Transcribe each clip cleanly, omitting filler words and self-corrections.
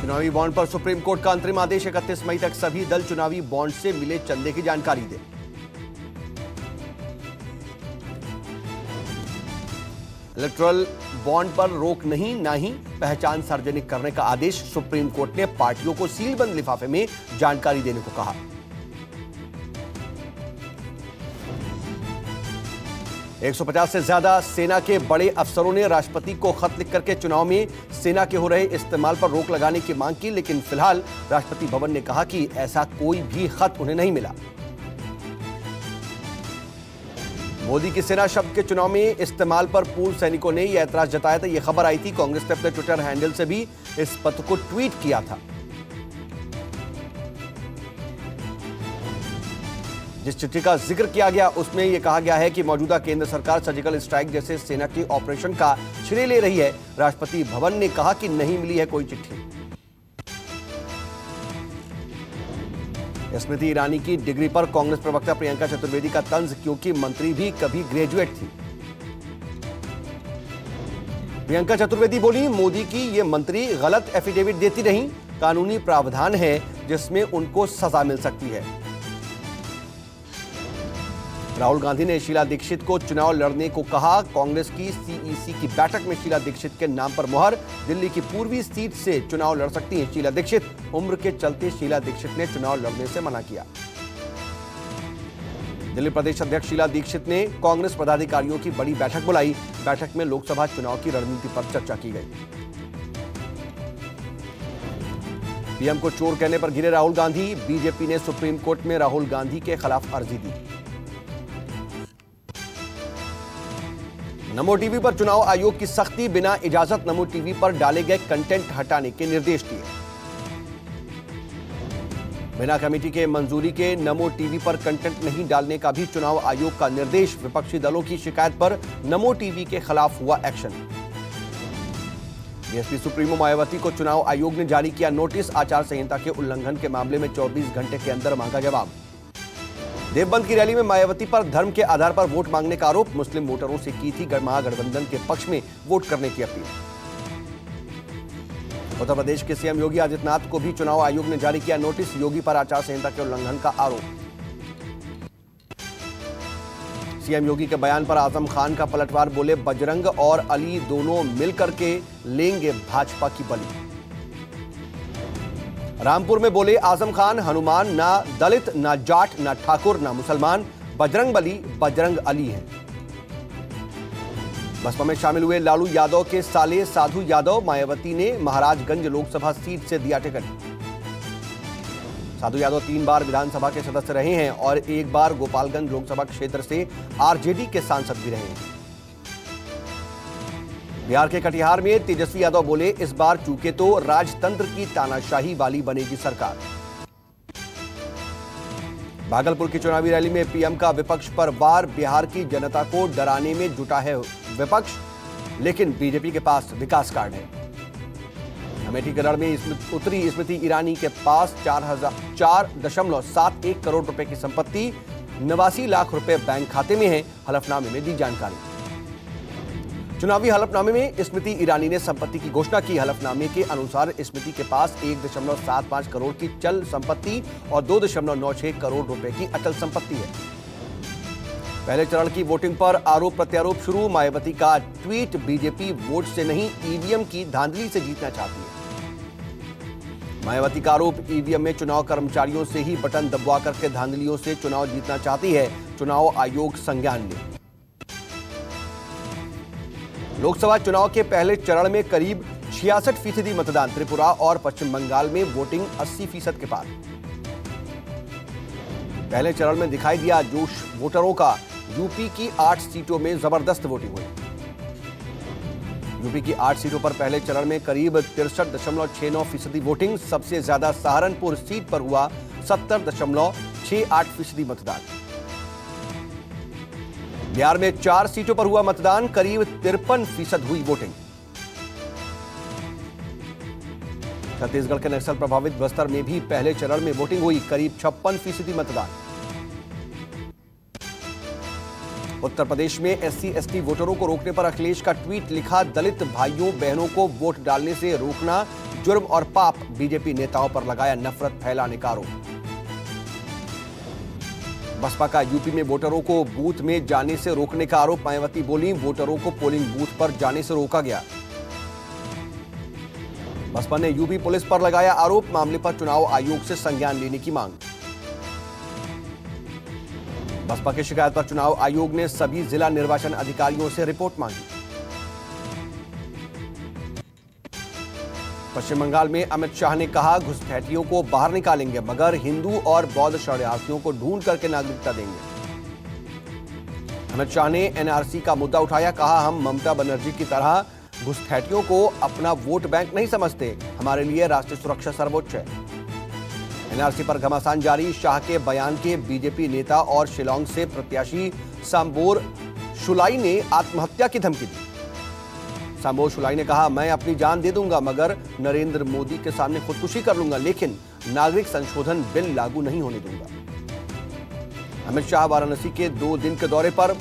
चुनावी बॉन्ड पर supreme court का अंतरिम आदेश 31 मई तक सभी दल चुनावी बॉन्ड से मिले चंदे की जानकारी दें। इलेक्टोरल बॉन्ड पर रोक नहीं, ना ही पहचान सार्वजनिक करने का आदेश। सुप्रीम कोर्ट ने पार्टियों को सीलबंद लिफाफे में जानकारी देने को कहा। एक 150 से ज्यादा सेना के बड़े अफसरों ने राष्ट्रपति को खत लिख करके चुनाव में सेना के हो रहे इस्तेमाल पर रोक लगाने की मांग की, लेकिन फिलहाल राष्ट्रपति भवन ने कहा कि ऐसा कोई भी खत उन्हें नहीं मिला। मोदी की सेना शब्द के चुनाव में इस्तेमाल पर पूर्व सैनिकों ने यह ऐतराज जताया था। यह खबर आई थी, कांग्रेस ने अपने ट्विटर हैंडल से भी इस पत्र को ट्वीट किया था। जिस चिट्ठी का जिक्र किया गया उसमें यह कहा गया है कि मौजूदा केंद्र सरकार सर्जिकल स्ट्राइक जैसे सेना के ऑपरेशन का श्रेय ले रही है। राष्ट्रपति भवन ने कहा कि नहीं मिली है कोई चिट्ठी। स्मृति ईरानी की डिग्री पर कांग्रेस प्रवक्ता प्रियंका चतुर्वेदी का तंज, क्योंकि मंत्री भी कभी ग्रेजुएट थी। प्रियंका चतुर्वेदी बोली, मोदी की ये मंत्री गलत एफिडेविट देती रही। कानूनी प्रावधान है जिसमें उनको सजा मिल सकती है। राहुल गांधी ने शीला दीक्षित को चुनाव लड़ने को कहा। कांग्रेस की सीईसी की बैठक में शीला दीक्षित के नाम पर मुहर। दिल्ली की पूर्वी सीट से चुनाव लड़ सकती हैं शीला दीक्षित। उम्र के चलते शीला दीक्षित ने चुनाव लड़ने से मना किया। दिल्ली प्रदेश अध्यक्ष शीला दीक्षित ने कांग्रेस पदाधिकारियों की बड़ी बैठक बुलाई। बैठक में लोकसभा चुनाव की रणनीति पर चर्चा की गई। पीएम को चोर कहने पर घिरे राहुल गांधी। बीजेपी ने सुप्रीम कोर्ट में राहुल गांधी के खिलाफ अर्जी दी। नमो टीवी पर चुनाव आयोग की सख्ती, बिना इजाजत नमो टीवी पर डाले गए कंटेंट हटाने के निर्देश दिए। बिना कमेटी के मंजूरी के नमो टीवी पर कंटेंट नहीं डालने का भी चुनाव आयोग का निर्देश। विपक्षी दलों की शिकायत पर नमो टीवी के खिलाफ हुआ एक्शन। बीएसपी सुप्रीमो मायावती को चुनाव आयोग ने जारी किया नोटिस। आचार संहिता के उल्लंघन के मामले में 24 घंटे के अंदर मांगा जवाब। देवबंद की रैली में मायावती पर धर्म के आधार पर वोट मांगने का आरोप। मुस्लिम वोटरों से की थी महागठबंधन के पक्ष में वोट करने की अपील। उत्तर प्रदेश के सीएम योगी आदित्यनाथ को भी चुनाव आयोग ने जारी किया नोटिस। योगी पर आचार संहिता के उल्लंघन का आरोप। सीएम योगी के बयान पर आजम खान का पलटवार, बोले बजरंग और अली दोनों मिलकर के लेंगे भाजपा की बलि। रामपुर में बोले आजम खान, हनुमान ना दलित, ना जाट, ना ठाकुर, ना मुसलमान, बजरंग बली बजरंग अली हैं। बसपा में शामिल हुए लालू यादव के साले साधु यादव। मायावती ने महाराजगंज लोकसभा सीट से दिया टिकट। साधु यादव 3 बार विधानसभा के सदस्य रहे हैं और 1 बार गोपालगंज लोकसभा क्षेत्र से आरजेडी के सांसद भी रहे हैं। बिहार के कटिहार में तेजस्वी यादव बोले, इस बार चूके तो राजतंत्र की तानाशाही वाली बनेगी सरकार। भागलपुर की चुनावी रैली में पीएम का विपक्ष पर वार। बिहार की जनता को डराने में जुटा है विपक्ष, लेकिन बीजेपी के पास विकास कार्ड है। अमेठी के रण में उतरी स्मृति ईरानी के पास 4.71 करोड़ रुपए की संपत्ति, 89 लाख रुपए बैंक खाते में है। हलफनामे में दी जानकारी। चुनावी हलफनामे में स्मृति ईरानी ने संपत्ति की घोषणा की। हलफनामे के अनुसार स्मृति के पास 1.75 करोड़ की चल संपत्ति और 2.96 करोड़ रुपए की अचल संपत्ति है। पहले चरण की वोटिंग पर आरोप प्रत्यारोप शुरू। मायावती का ट्वीट, बीजेपी वोट से नहीं ईवीएम की धांधली से जीतना चाहती है। मायावती का आरोप, ईवीएम में चुनाव कर्मचारियों से ही बटन दबवा करके धांधलियों से चुनाव जीतना चाहती है। चुनाव आयोग संज्ञान ले। लोकसभा चुनाव के पहले चरण में करीब 66% मतदान। त्रिपुरा और पश्चिम बंगाल में वोटिंग 80% के पार। पहले चरण में दिखाई दिया जोश वोटरों का। यूपी की 8 सीटों में जबरदस्त वोटिंग हुई। यूपी की 8 सीटों पर पहले चरण में करीब 63.69% वोटिंग। सबसे ज्यादा सहारनपुर सीट पर हुआ 70.68% मतदान। बिहार में 4 सीटों पर हुआ मतदान, करीब 53% हुई वोटिंग। छत्तीसगढ़ के नक्सल प्रभावित बस्तर में भी पहले चरण में वोटिंग हुई, करीब 56% मतदान। उत्तर प्रदेश में SC/ST वोटरों को रोकने पर अखिलेश का ट्वीट, लिखा, दलित भाइयों बहनों को वोट डालने से रोकना जुर्म और पाप, बीजेपी नेताओं पर लगाया नफरत फैलाने का आरोप। बसपा का यूपी में वोटरों को बूथ में जाने से रोकने का आरोप, मायावती बोली, वोटरों को पोलिंग बूथ पर जाने से रोका गया। बसपा ने यूपी पुलिस पर लगाया आरोप, मामले पर चुनाव आयोग से संज्ञान लेने की मांग। बसपा की शिकायत पर चुनाव आयोग ने सभी जिला निर्वाचन अधिकारियों से रिपोर्ट मांगी। पश्चिम बंगाल में अमित शाह ने कहा, घुसपैठियों को बाहर निकालेंगे मगर हिंदू और बौद्ध शरणार्थियों को ढूंढ करके नागरिकता देंगे। अमित शाह ने NRC का मुद्दा उठाया, कहा, हम ममता बनर्जी की तरह घुसपैठियों को अपना वोट बैंक नहीं समझते, हमारे लिए राष्ट्रीय सुरक्षा सर्वोच्च है। NRC पर घमासान जारी, शाह के बयान के बीजेपी नेता और शिलांग से प्रत्याशी सांबोर शुलाई ने आत्महत्या की धमकी दी। सांबोर शुलाई ने कहा, मैं अपनी जान दे दूंगा मगर नरेंद्र मोदी के सामने खुदकुशी कर लूंगा, लेकिन नागरिक संशोधन बिल लागू नहीं होने दूंगा। अमित शाह वाराणसी के 2 दिन के दौरे पर,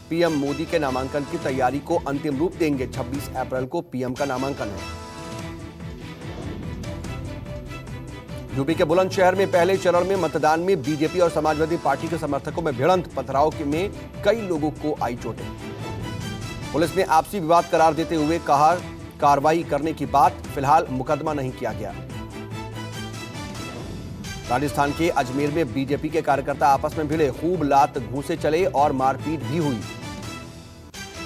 पीएम मोदी के नामांकन की तैयारी को अंतिम रूप देंगे। 26 अप्रैल को पीएम का नामांकन है। यूपी के बुलंदशहर में पहले चरण में मतदान में बीजेपी और समाजवादी पार्टी के समर्थकों में भिड़ंत, पथराव में कई लोगों को आई चोटें। पुलिस ने आपसी विवाद करार देते हुए कहा, कार्रवाई करने की बात, फिलहाल मुकदमा नहीं किया गया। राजस्थान के अजमेर में बीजेपी के कार्यकर्ता आपस में भिड़े, खूब लात घूंसे चले और मारपीट भी हुई।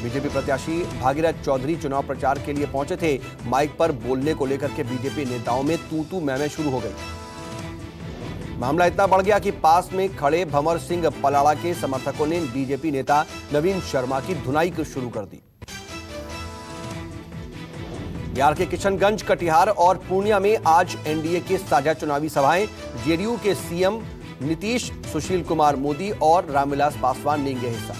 बीजेपी प्रत्याशी भागीरथ चौधरी चुनाव प्रचार के लिए पहुंचे थे। माइक पर बोलने को लेकर के बीजेपी नेताओं में तू-तू मैं शुरू हो गई। मामला इतना बढ़ गया कि पास में खड़े भंवर सिंह पलाड़ा के समर्थकों ने बीजेपी नेता नवीन शर्मा की धुनाई शुरू कर दी। बिहार के किशनगंज, कटिहार और पूर्णिया में आज एनडीए के साझा चुनावी सभाएं, जेडीयू के सीएम नीतीश, सुशील कुमार मोदी और रामविलास पासवान लेंगे हिस्सा।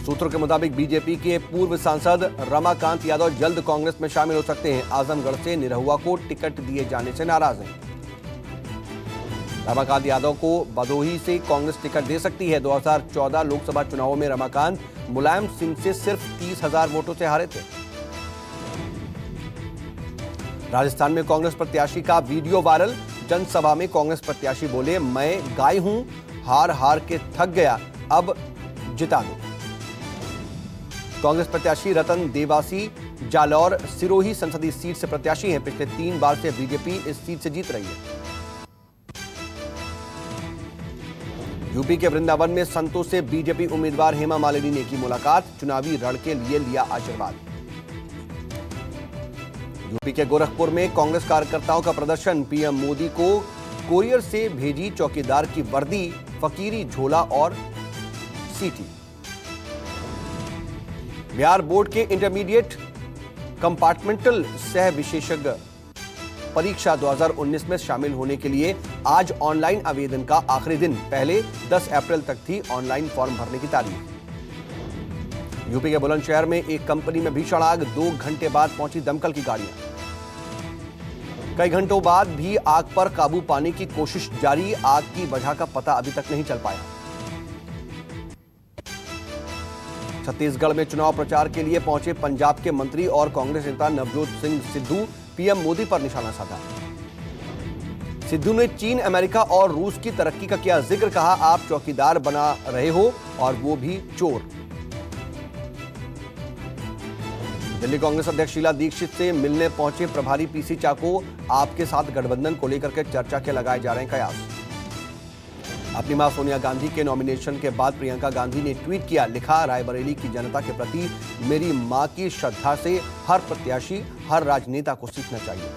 सूत्रों के मुताबिक बीजेपी के पूर्व सांसद रमाकांत यादव जल्द कांग्रेस में शामिल हो सकते हैं। आजमगढ़ से निरहुआ को टिकट दिए जाने से नाराज हैं। रमाकांत यादव को भदोही से कांग्रेस टिकट दे सकती है। 2014 लोकसभा चुनावों में रमाकांत मुलायम सिंह से सिर्फ 30,000 वोटों से हारे थे। राजस्थान में कांग्रेस प्रत्याशी का वीडियो वायरल, जनसभा में कांग्रेस प्रत्याशी बोले, मैं गाय हूं, हार हार के थक गया, अब जिता दो। कांग्रेस प्रत्याशी रतन देवासी जालौर सिरोही संसदीय सीट से प्रत्याशी हैं। पिछले 3 बार से बीजेपी इस सीट से जीत रही है। यूपी के वृंदावन में संतों से बीजेपी उम्मीदवार हेमा मालिनी ने की मुलाकात, चुनावी रण के लिए लिया आशीर्वाद। यूपी के गोरखपुर में कांग्रेस कार्यकर्ताओं का प्रदर्शन, पीएम मोदी को कोरियर से भेजी चौकीदार की वर्दी, फकीरी झोला और सीटी। बिहार बोर्ड के इंटरमीडिएट कंपार्टमेंटल सह विशेषज्ञ परीक्षा 2019 में शामिल होने के लिए आज ऑनलाइन आवेदन का आखिरी दिन। पहले 10 अप्रैल तक थी ऑनलाइन फॉर्म भरने की तारीख। यूपी के बुलंदशहर में एक कंपनी में भीषण आग, 2 घंटे बाद पहुंची दमकल की गाड़ियां। कई घंटों बाद भी आग पर काबू पाने की कोशिश जारी, आग की वजह का पता अभी तक नहीं चल पाया। छत्तीसगढ़ में चुनाव प्रचार के लिए पहुंचे पंजाब के मंत्री और कांग्रेस नेता नवजोत सिंह सिद्धू, पीएम मोदी पर निशाना साधा। सिद्धू ने चीन, अमेरिका और रूस की तरक्की का किया जिक्र, कहा, आप चौकीदार बना रहे हो और वो भी चोर। दिल्ली कांग्रेस अध्यक्ष शीला दीक्षित से मिलने पहुंचे प्रभारी पीसी चाको, आपके साथ गठबंधन को लेकर के चर्चा के लगाए जा रहे हैं कयास। अपनी मां सोनिया गांधी के नॉमिनेशन के बाद प्रियंका गांधी ने ट्वीट किया, लिखा, रायबरेली की जनता के प्रति मेरी मां की श्रद्धा से हर प्रत्याशी, हर राजनेता को सीखना चाहिए।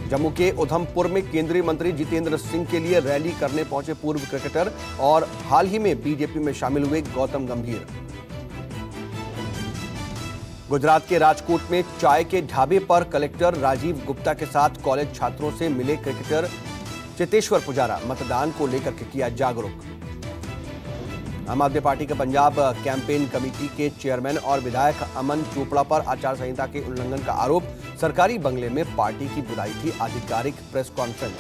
जम्मू के उधमपुर में केंद्रीय मंत्री जितेंद्र सिंह के लिए रैली करने पहुंचे पूर्व क्रिकेटर और हाल ही में बीजेपी में शामिल हुए गौतम गंभीर। गुजरात के राजकोट में चाय के ढाबे पर कलेक्टर राजीव गुप्ता के साथ कॉलेज छात्रों से मिले क्रिकेटर चेतेश्वर पुजारा, मतदान को लेकर के किया जागरूक। आम आदमी पार्टी के पंजाब कैंपेन कमेटी के चेयरमैन और विधायक अमन चोपड़ा पर आचार संहिता के उल्लंघन का आरोप, सरकारी बंगले में पार्टी की बुलाई थी आधिकारिक प्रेस कॉन्फ्रेंस।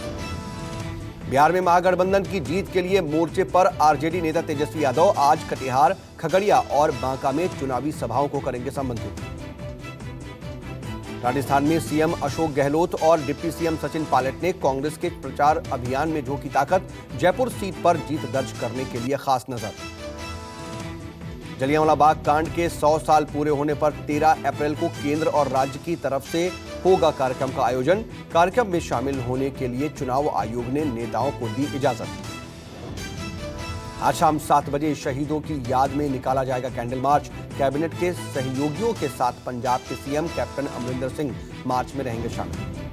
बिहार में महागठबंधन की जीत के लिए मोर्चे पर आरजेडी नेता तेजस्वी यादव आज कटिहार, खगड़िया और बांका में चुनावी सभाओं को करेंगे संबोधित। राजस्थान में सीएम अशोक गहलोत और डिप्टी सीएम सचिन पायलट ने कांग्रेस के प्रचार अभियान में झोंकी ताकत, जयपुर सीट पर जीत दर्ज करने के लिए खास नजर। जलियांवाला बाग कांड के 100 साल पूरे होने पर 13 अप्रैल को केंद्र और राज्य की तरफ से होगा कार्यक्रम का आयोजन। कार्यक्रम में शामिल होने के लिए चुनाव आयोग ने नेताओं को दी इजाजत। आज शाम 7 बजे शहीदों की याद में निकाला जाएगा कैंडल मार्च। कैबिनेट के सहयोगियों के साथ पंजाब के सीएम कैप्टन अमरिंदर सिंह मार्च में रहेंगे शामिल।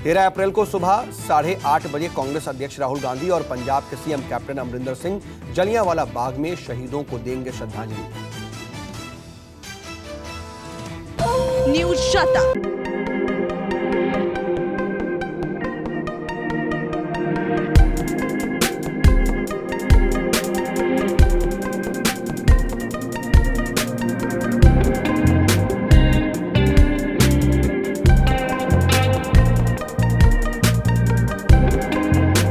13 अप्रैल को सुबह 8:30 बजे कांग्रेस अध्यक्ष राहुल गांधी और पंजाब के सीएम कैप्टन अमरिंदर सिंह जलियांवाला बाग में शहीदों को देंगे श्रद्धांजलि। News shut